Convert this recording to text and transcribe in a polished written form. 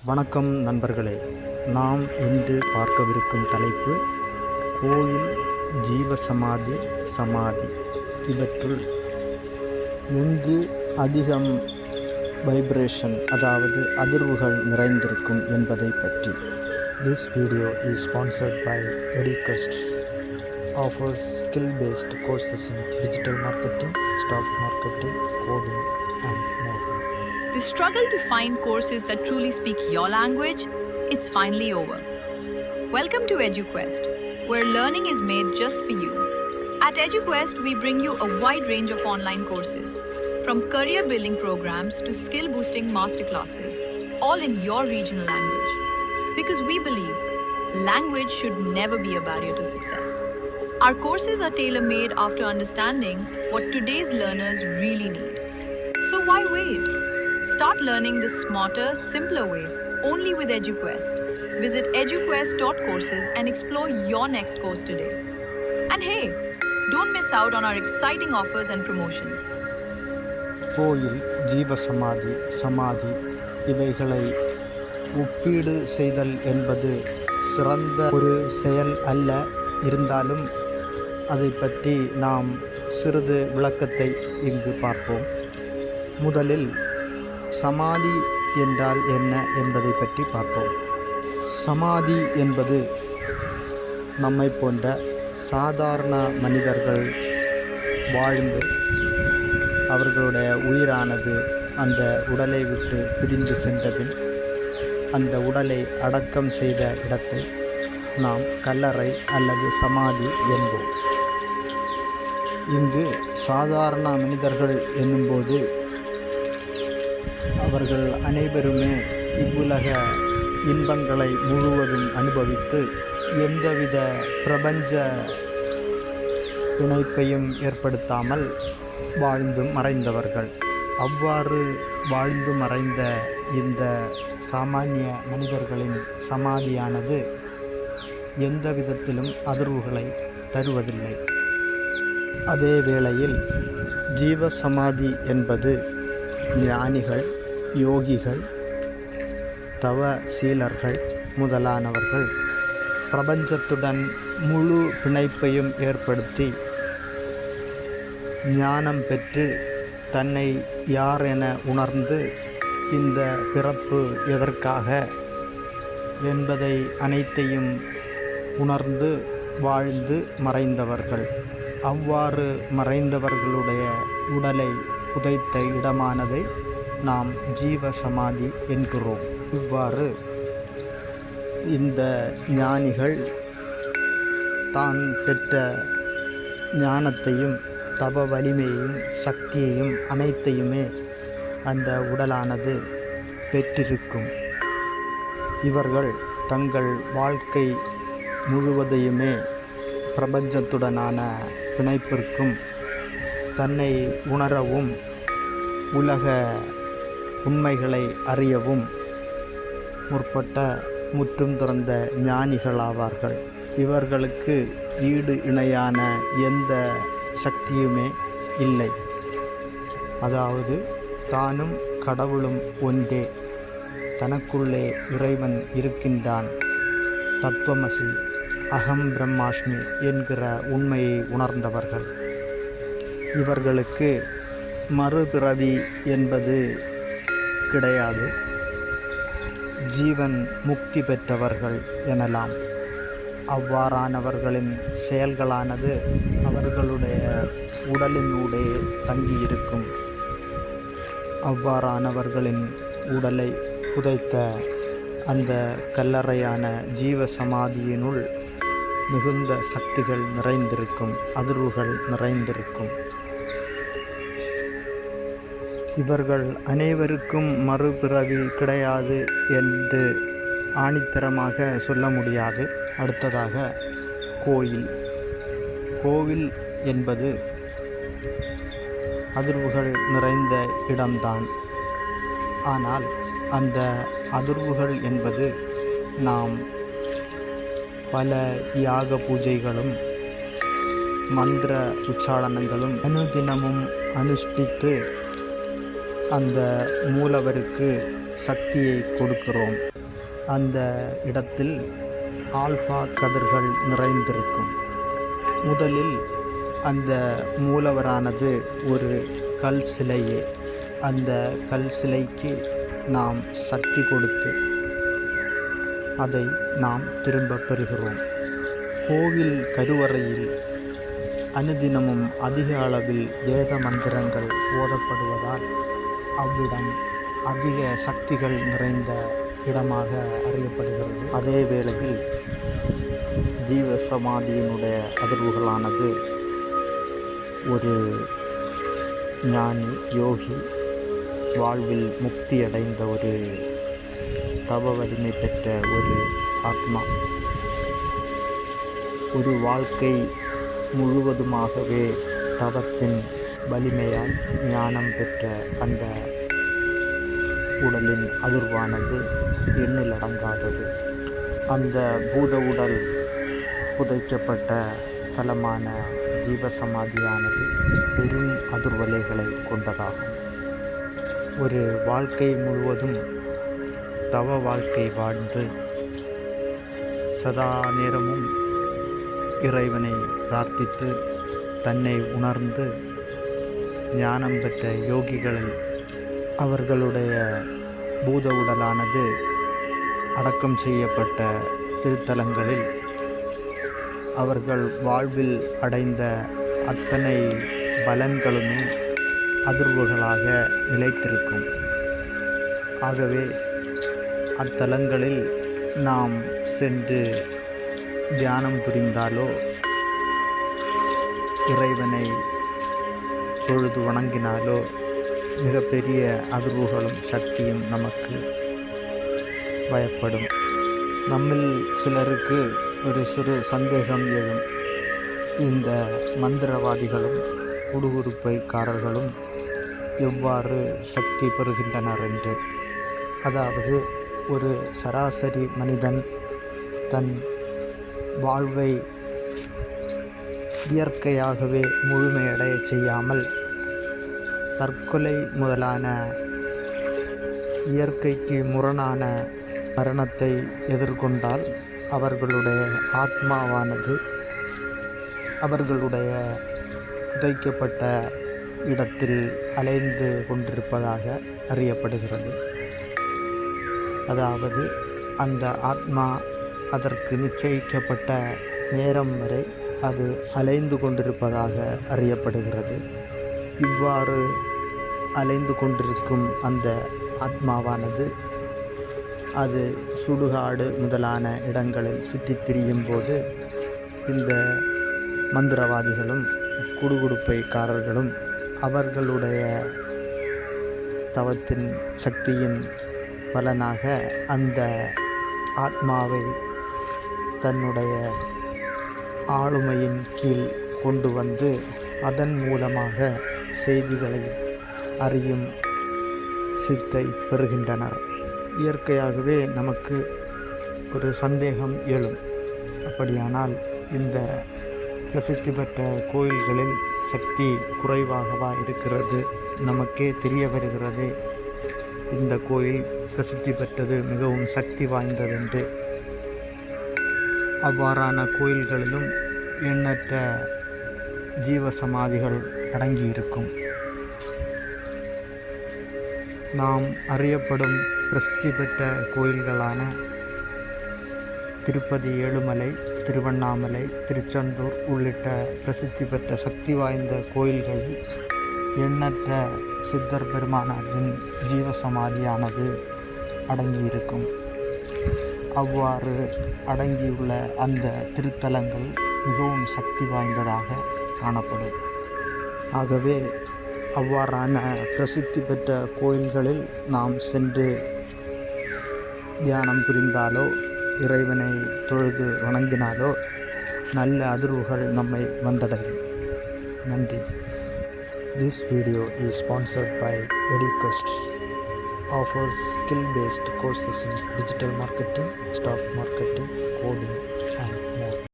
வணக்கம் நண்பர்களே. நாம் இன்று பார்க்கவிருக்கும் தலைப்பு கோயில், ஜீவசமாதி, சமாதி இவற்றுள் எங்கு அதிகம் வைப்ரேஷன் அதாவது அதிர்வுகள் நிறைந்திருக்கும் என்பதை பற்றி. This video is sponsored by EduQuest. Offers skill-based courses in digital marketing, stock marketing, coding and more. The struggle to find courses that truly speak your language, it's finally over. Welcome to EduQuest, where learning is made just for you. At EduQuest, we bring you a wide range of online courses, from career building programs to skill boosting masterclasses, all in your regional language. Because we believe language should never be a barrier to success. Our courses are tailor-made after understanding what today's learners really need. So why wait? Start learning the smarter, simpler way, only with EduQuest. Visit eduquest.courses and explore your next course today. And hey, don't miss out on our exciting offers and promotions. கோயில், ஜீவசமாதி, சமாதி இவைகளை ஒப்பீடு செய்தல் என்பது சிறந்த ஒரு செயல் அல்ல. இருந்தாலும் அதை பற்றி நாம் சிறிது விளக்கத்தை இங்கு பார்ப்போம். முதலில் சமாதி என்றால் என்ன என்பதை பற்றி பார்ப்போம். சமாதி என்பது நம்மை போன்ற சாதாரண மனிதர்கள் வாழ்ந்து அவர்களுடைய உயிரானது அந்த உடலை விட்டு பிரிந்து சென்றபின் அந்த உடலை அடக்கம் செய்த இடத்தை நாம் கல்லறை அல்லது சமாதி என்போம். இங்கு சாதாரண மனிதர்கள் என்னும்போது அவர்கள் அனைவருமே இவ்வுலக இன்பங்களை முழுவதும் அனுபவித்து எந்தவித பிரபஞ்ச பிணைப்பையும் ஏற்படுத்தாமல் வாழ்ந்து மறைந்தவர்கள். அவ்வாறு வாழ்ந்து மறைந்த இந்த சாமானிய மனிதர்களின் சமாதியானது எந்த விதத்திலும் அதிர்வுகளை தருவதில்லை. அதே வேளையில் ஜீவசமாதி என்பது ஞானிகள், யோகிகள், தவசீலர்கள் முதலானவர்கள் பிரபஞ்சத்துடன் முழு பிணைப்பையும் ஏற்படுத்தி ஞானம் பெற்று தன்னை யார் என உணர்ந்து இந்த பிறப்பு எதற்காக என்பதை அனைத்தையும் உணர்ந்து வாழ்ந்து மறைந்தவர்கள். அவ்வாறு மறைந்தவர்களுடைய உடலை புதைத்த இடமானதை நாம் ஜீவசமாதி என்கிறோம். இவ்வாறு இந்த ஞானிகள் தான் பெற்ற ஞானத்தையும் தவ வலிமையையும் சக்தியையும் அனைத்தையுமே அந்த உடலானது பெற்றிருக்கும். இவர்கள் தங்கள் வாழ்க்கை முழுவதையுமே பிரபஞ்சத்துடனான பிணைப்பிற்கும் தன்னை உணரவும் உலக உண்மைகளை அறியவும் முற்பட்ட முற்றும் துறந்த ஞானிகளாவார்கள். இவர்களுக்கு ஈடு இணையான எந்த சக்தியுமே இல்லை. அதாவது தானும் கடவுளும் ஒன்றே, தனக்குள்ளே இறைவன் இருக்கின்றான், தத்துவமசி, அகம் பிரம்மாஸ்மி என்கிற உண்மையை உணர்ந்தவர்கள். இவர்களுக்கு மறுபிறவி என்பது கிடையாது. ஜீவன் முக்தி பெற்றவர்கள் எனலாம். அவ்வாறானவர்களின் செயல்களானது அவர்களுடைய உடலினூடே தங்கியிருக்கும். அவ்வாறானவர்களின் உடலை புதைத்த அந்த கல்லறையான ஜீவசமாதியினுள் மிகுந்த சக்திகள் நிறைந்திருக்கும், அதிர்வுகள் நிறைந்திருக்கும். இவர்கள் அனைவருக்கும் மறுபிறவி கிடையாது என்று ஆணித்தரமாக சொல்ல முடியாது. அடுத்ததாக கோயில். கோவில் என்பது அதிர்வுகள் நிறைந்த இடம்தான். ஆனால் அந்த அதிர்வுகள் என்பது நாம் பல யாக பூஜைகளும் மந்திர உச்சாரணங்களும் அனுதினமும் அனுஷ்டித்து அந்த மூலவருக்கு சக்தியை கொடுக்கிறோம். அந்த இடத்தில் ஆல்ஃபா கதிர்கள் நிறைந்திருக்கும். முதலில் அந்த மூலவரானது ஒரு கல் சிலையே. அந்த கல் சிலைக்கு நாம் சக்தி கொடுத்து அதை நாம் திரும்ப பெறுகிறோம். கோவில் கருவறையில் அனுதினமும் அதிக அளவில் வேத மந்திரங்கள் ஓதப்படுவதால் அவ்விடம் அதிக சக்திகள் நிறைந்த இடமாக அறியப்படுகிறது. அதே வேளையில் ஜீவ சமாதியினுடைய அதிர்வுகளானது ஒரு ஞானி யோகி வாழ்வில் முக்தி அடைந்த ஒரு தவ வலிமை பெற்ற ஒரு ஆத்மா ஒரு வாழ்க்கை முழுவதுமாகவே தவத்தின் வலிமையால் ஞானம் பெற்ற அந்த உடலின் அதிர்வானது எண்ணில் அடங்காதது. அந்த பூத உடல் புதைக்கப்பட்ட தலமான ஜீவசமாதியானது பெரும் அதிர்வலைகளை கொண்டதாகும். ஒரு வாழ்க்கை முழுவதும் தவ வாழ்க்கை வாழ்ந்து சதா நேரமும் இறைவனை பிரார்த்தித்து தன்னை உணர்ந்து ஞானம் பெற்ற யோகிகளில் அவர்களுடைய பூத உடலானது அடக்கம் செய்யப்பட்ட திருத்தலங்களில் அவர்கள் வாழ்வில் அடைந்த அத்தனை பலன்களுமே அதிர்வுகளாக நிலைத்திருக்கும். ஆகவே அத்தலங்களில் நாம் சென்று தியானம் புரிந்தாலோ இறைவனை தொழுது வணங்கினாலோ மிகப்பெரிய அதிர்வுகளும் சக்தியும் நமக்கு பயப்படும். நம்மில் சிலருக்கு ஒரு சிறு சந்தேகம் எழும். இந்த மந்திரவாதிகளும் குடுகுடுப்பைக்காரர்களும் எவ்வாறு சக்தி பெறுகின்றனர் என்று. அதாவது ஒரு சராசரி மனிதன் தன் வாழ்வை இயற்கையாகவே முழுமையடைய செய்யாமல் தற்கொலை முதலான இயற்கைக்கு முரணான மரணத்தை எதிர்கொண்டால் அவர்களுடைய ஆத்மாவானது அவர்களுடைய புதைக்கப்பட்ட இடத்தில் அலைந்து கொண்டிருப்பதாக அறியப்படுகிறது. அதாவது அந்த ஆத்மா அதற்கு நிச்சயிக்கப்பட்ட நேரம் வரை அது அலைந்து கொண்டிருப்பதாக அறியப்படுகிறது. இவ்வாறு அலைந்து கொண்டிருக்கும் அந்த ஆத்மாவானது அது சுடுகாடு முதலான இடங்களில் சுற்றித் திரியும் போது இந்த மந்திரவாதிகளும் குடுகுடுப்பைக்காரர்களும் அவர்களுடைய தவத்தின் சக்தியின் பலனாக அந்த ஆத்மாவை தன்னுடைய ஆளுமையின் கீழ் கொண்டு வந்து அதன் மூலமாக செய்திகளை அறியும் சித்தை பெறுகின்றனர். இயற்கையாகவே நமக்கு ஒரு சந்தேகம் எழும். அப்படியானால் இந்த பிரசித்தி பெற்ற கோயில்களில் சக்தி குறைவாகவா இருக்கிறது? நமக்கே தெரிய வருகிறது இந்த கோயில் பிரசித்தி பெற்றது, மிகவும் சக்தி வாய்ந்ததென்று. அவ்வாறான கோயில்களிலும் எண்ணற்ற ஜீவசமாதிகள் அடங்கியிருக்கும். நாம் அறியப்படும் பிரசித்தி பெற்ற கோயில்களான திருப்பதி ஏழுமலை, திருவண்ணாமலை, திருச்செந்தூர் உள்ளிட்ட பிரசித்தி பெற்ற சக்தி வாய்ந்த கோயில்களில் எண்ணற்ற சித்தர் பெருமானாரின் ஜீவசமாதியானது அடங்கியிருக்கும். அவ்வாறு அடங்கியுள்ள அந்த திருத்தலங்கள் மிகவும் சக்தி வாய்ந்ததாக காணப்படும். ஆகவே அவ்வாறான பிரசித்தி பெற்ற கோயில்களில் நாம் சென்று தியானம் புரிந்தாலோ இறைவனை தொழுது வணங்கினாலோ நல்ல அதிர்வுகள் நம்மை வந்தடையும். நன்றி. This video is sponsored by EduQuest. Offers skill-based courses in digital marketing, stock marketing, coding,